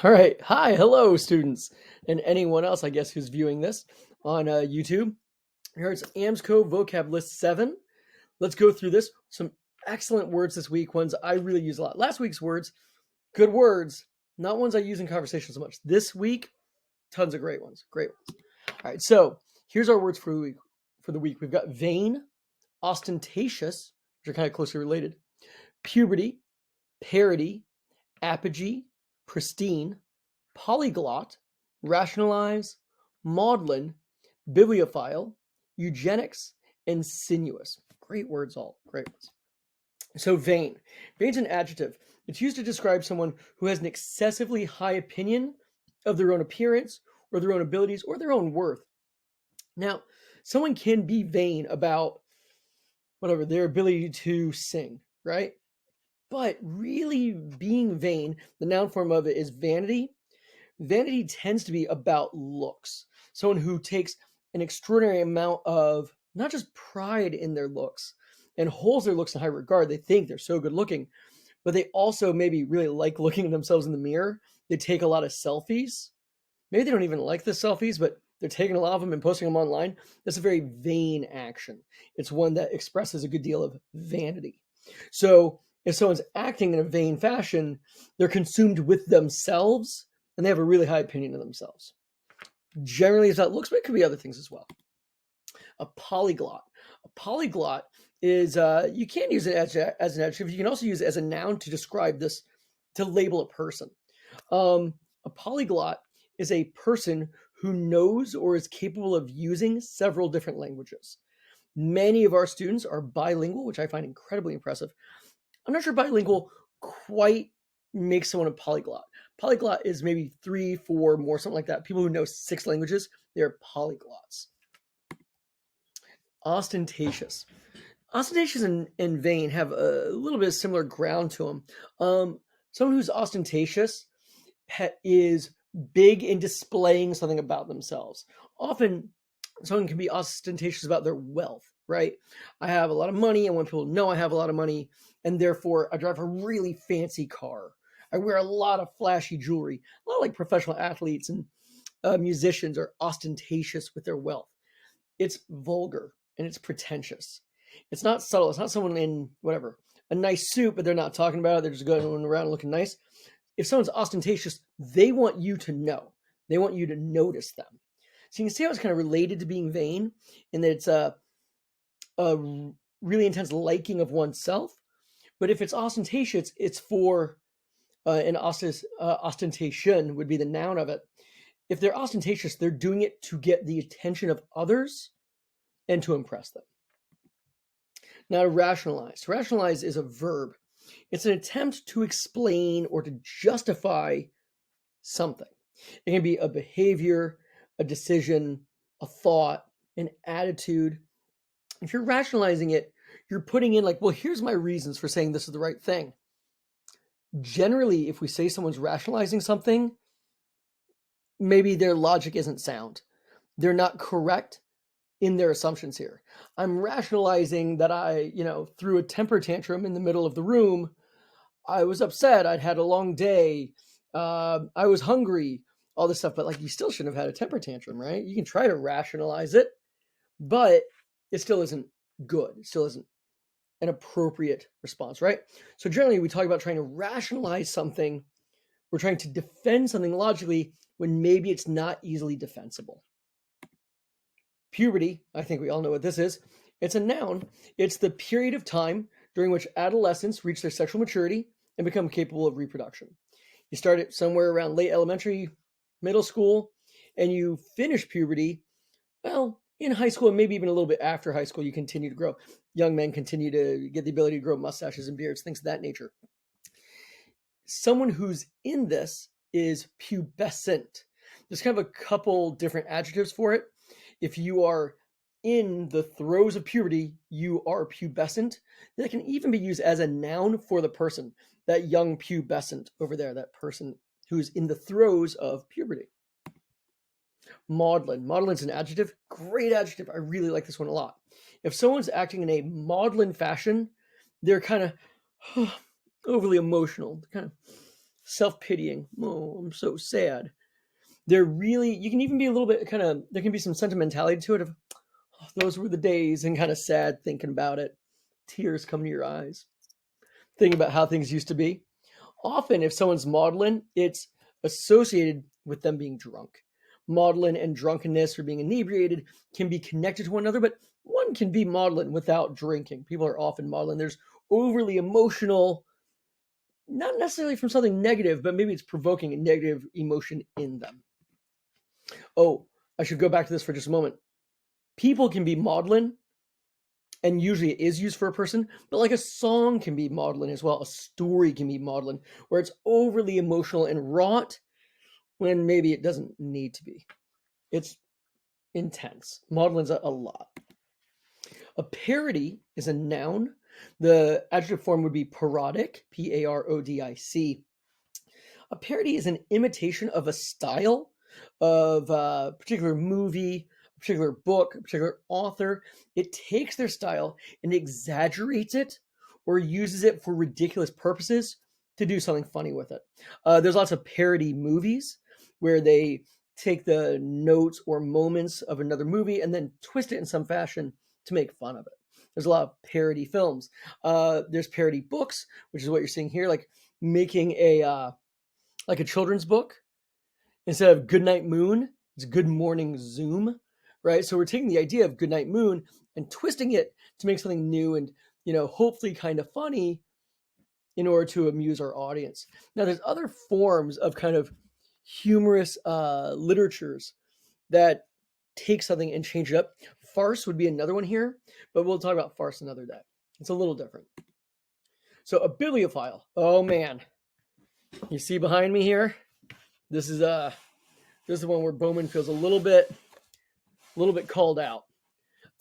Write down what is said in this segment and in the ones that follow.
All right. Hi, hello, students, and anyone else, I guess, who's viewing this on YouTube. Here it's AMSCO Vocab List 7. Let's go through this. Some excellent words this week, ones I really use a lot. Last week's words, good words, not ones I use in conversation so much. This week, tons of great ones. Great ones. All right, so here's our words for the week. We've got vain, ostentatious, which are kind of closely related, puberty, parody, apogee, pristine, polyglot, rationalize, maudlin, bibliophile, eugenics, and sinuous. Great words all. Great ones. So vain. Vain's an adjective. It's used to describe someone who has an excessively high opinion of their own appearance or their own abilities or their own worth. Now, someone can be vain about their ability to sing, right? But really being vain, the noun form of it is vanity. Vanity tends to be about looks. Someone who takes an extraordinary amount of not just pride in their looks and holds their looks in high regard. They think they're so good looking, but they also maybe really like looking at themselves in the mirror. They take a lot of selfies. Maybe they don't even like the selfies, but they're taking a lot of them and posting them online. That's a very vain action. It's one that expresses a good deal of vanity. So if someone's acting in a vain fashion, they're consumed with themselves and they have a really high opinion of themselves. Generally, it's not looks, but it could be other things as well. A polyglot. A polyglot is, you can use it as an adjective. You can also use it as a noun to describe this, to label a person. A polyglot is a person who knows or is capable of using several different languages. Many of our students are bilingual, which I find incredibly impressive. I'm not sure bilingual quite makes someone a polyglot. Polyglot is maybe 3, 4 more, something like that. People who know 6 languages, they're polyglots. Ostentatious. Ostentatious and vain have a little bit of similar ground to them. Someone who's ostentatious is big in displaying something about themselves. Often, someone can be ostentatious about their wealth, right? I have a lot of money. I want people to know I have a lot of money, and therefore I drive a really fancy car. I wear a lot of flashy jewelry. A lot of like professional athletes and musicians are ostentatious with their wealth. It's vulgar and it's pretentious. It's not subtle. It's not someone in a nice suit, but they're not talking about it. They're just going around looking nice. If someone's ostentatious, they want you to know. They want you to notice them. So you can see how it's kind of related to being vain, in that it's a really intense liking of oneself. But if it's ostentatious, it's for an ostentation would be the noun of it. If they're ostentatious, they're doing it to get the attention of others and to impress them. Now, to rationalize. To rationalize is a verb. It's an attempt to explain or to justify something. It can be a behavior, a decision, a thought, an attitude. If you're rationalizing it, you're putting in here's my reasons for saying this is the right thing. Generally, if we say someone's rationalizing something, maybe their logic isn't sound. They're not correct in their assumptions here. I'm rationalizing that I, threw a temper tantrum in the middle of the room. I was upset. I'd had a long day. I was hungry, all this stuff. But you still shouldn't have had a temper tantrum, right? You can try to rationalize it, but it still isn't good. It still isn't an appropriate response, right? So generally, we talk about trying to rationalize something. We're trying to defend something logically when maybe it's not easily defensible. Puberty, I think we all know what this is. It's a noun. It's the period of time during which adolescents reach their sexual maturity and become capable of reproduction. You start it somewhere around late elementary, middle school, and you finish puberty, in high school and maybe even a little bit after high school. You continue to grow. Young men continue to get the ability to grow mustaches and beards, things of that nature. Someone who's in this is pubescent. There's kind of a couple different adjectives for it. If you are in the throes of puberty, you are pubescent. That can even be used as a noun for the person, that young pubescent over there, that person who's in the throes of puberty. Maudlin. Maudlin's an adjective. Great adjective. I really like this one a lot. If someone's acting in a maudlin fashion, they're kind of overly emotional, kind of self-pitying. Oh, I'm so sad. They're really, you can even be a little bit there can be some sentimentality to it of, oh, those were the days, and kind of sad thinking about it. Tears come to your eyes. Thinking about how things used to be. Often, if someone's maudlin, it's associated with them being drunk. Maudlin and drunkenness or being inebriated can be connected to one another, but one can be maudlin without drinking. People are often maudlin. There's overly emotional, not necessarily from something negative, but maybe it's provoking a negative emotion in them. Oh, I should go back to this for just a moment. People can be maudlin, and usually it is used for a person, but like a song can be maudlin as well. A story can be maudlin, where it's overly emotional and wrought when maybe it doesn't need to be. It's intense. Maudlin's a lot. A parody is a noun. The adjective form would be parodic, Parodic. A parody is an imitation of a style of a particular movie, a particular book, a particular author. It takes their style and exaggerates it or uses it for ridiculous purposes to do something funny with it. There's lots of parody movies where they take the notes or moments of another movie and then twist it in some fashion to make fun of it. There's a lot of parody films. There's parody books, which is what you're seeing here, like making a children's book. Instead of Goodnight Moon, it's Good Morning Zoom, right? So we're taking the idea of Goodnight Moon and twisting it to make something new and, hopefully kind of funny in order to amuse our audience. Now, there's other forms of kind of humorous literatures that take something and change it up. Farce would be another one here, but we'll talk about farce another day. It's a little different. So a bibliophile. Oh man, you see behind me here? This is the one where Bowman feels a little bit called out.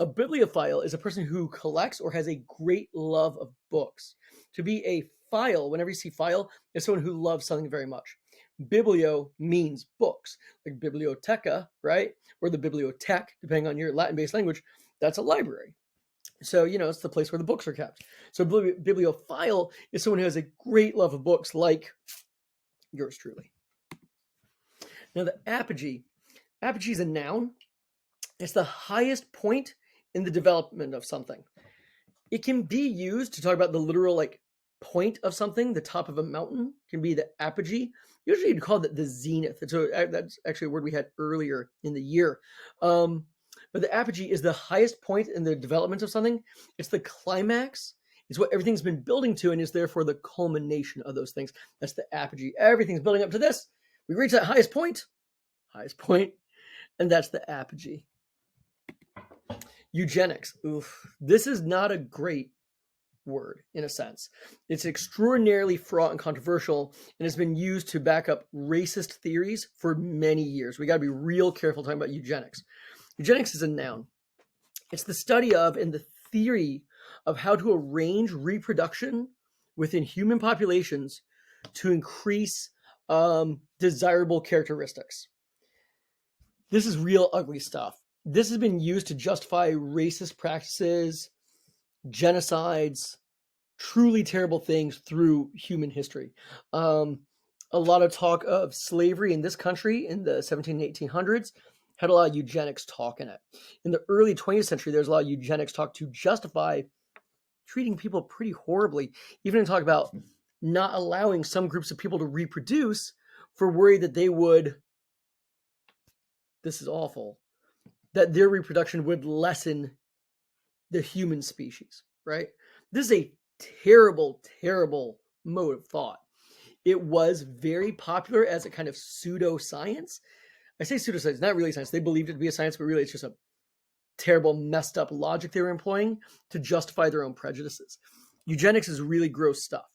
A bibliophile is a person who collects or has a great love of books. To be a phile, whenever you see phile, is someone who loves something very much. Biblio means books, like biblioteca, right? Or the bibliothèque, depending on your Latin-based language. That's a library. So, it's the place where the books are kept. So bibliophile is someone who has a great love of books, like yours truly. Now, the apogee is a noun. It's the highest point in the development of something. It can be used to talk about the literal, point of something. The top of a mountain can be the apogee. Usually you'd call that the zenith. So that's actually a word we had earlier in the year. But the apogee is the highest point in the development of something. It's the climax. It's what everything's been building to and is therefore the culmination of those things. That's the apogee. Everything's building up to this. We reach that highest point, and that's the apogee. Eugenics. Oof. This is not a great word in a sense. It's extraordinarily fraught and controversial and has been used to back up racist theories for many years. We got to be real careful talking about eugenics. Eugenics is a noun. It's the study of and the theory of how to arrange reproduction within human populations to increase desirable characteristics. This is real ugly stuff. This has been used to justify racist practices, genocides, truly terrible things through human history. A lot of talk of slavery in this country in the 1700s and 1800s had a lot of eugenics talk in it. In the early 20th century, there's a lot of eugenics talk to justify treating people pretty horribly, even to talk about not allowing some groups of people to reproduce for worry that they would, this is awful, that their reproduction would lessen the human species, right? This is a terrible, terrible mode of thought. It was very popular as a kind of pseudoscience. I say pseudoscience, not really science. They believed it to be a science, but really it's just a terrible, messed up logic they were employing to justify their own prejudices. Eugenics is really gross stuff.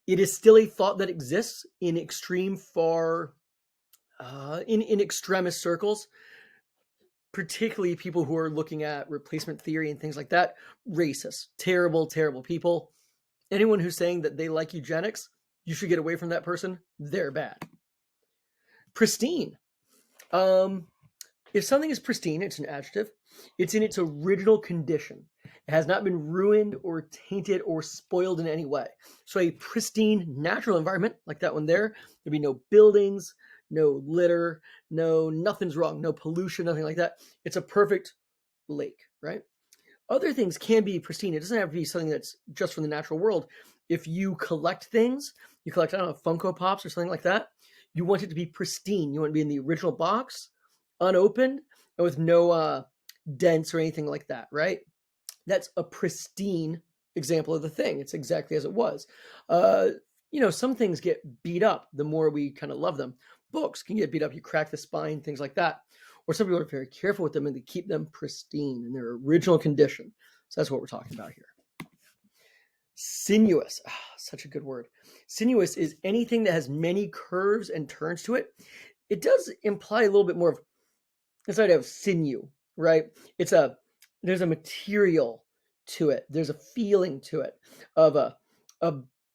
It is still a thought that exists in extreme in extremist circles, particularly people who are looking at replacement theory and things like that. Racist, terrible, terrible people. Anyone who's saying that they like eugenics, you should get away from that person. They're bad. Pristine. If something is pristine, it's an adjective. It's in its original condition. It has not been ruined or tainted or spoiled in any way. So a pristine natural environment like that one there'd be no buildings, no litter, nothing's wrong, no pollution, nothing like that. It's a perfect lake, right? Other things can be pristine. It doesn't have to be something that's just from the natural world. If you collect things, you collect, I don't know, Funko Pops or something like that, you want it to be pristine. You want it to be in the original box, unopened, and with no dents or anything like that, right? That's a pristine example of the thing. It's exactly as it was. Some things get beat up the more we kind of love them. Books can get beat up. You crack the spine, things like that. Or some people are very careful with them and they keep them pristine in their original condition. So that's what we're talking about here. Sinuous, such a good word. Sinuous is anything that has many curves and turns to it. It does imply a little bit more of this idea of sinew, right? There's a material to it. There's a feeling to it of a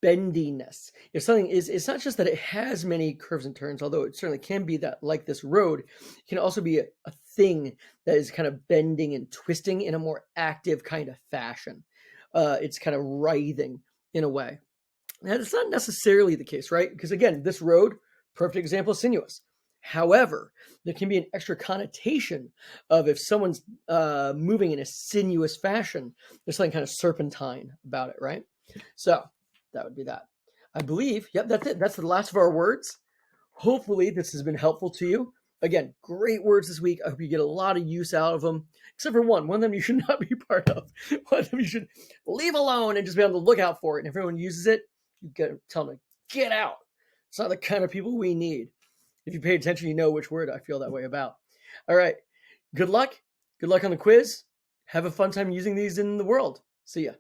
bendiness. If something is, it's not just that it has many curves and turns, although it certainly can be that, like this road, it can also be a thing that is kind of bending and twisting in a more active kind of fashion. It's kind of writhing in a way. Now, that's not necessarily the case, right? Because again, this road, perfect example, is sinuous. However, there can be an extra connotation of if someone's moving in a sinuous fashion, there's something kind of serpentine about it, right? So that would be that. I believe, yep, that's it. That's the last of our words. Hopefully this has been helpful to you. Again, great words this week. I hope you get a lot of use out of them, except for one. One of them you should not be part of. One of them you should leave alone and just be on the lookout for it. And if everyone uses it, you got to tell them to get out. It's not the kind of people we need. If you pay attention, you know which word I feel that way about. All right. Good luck. Good luck on the quiz. Have a fun time using these in the world. See ya.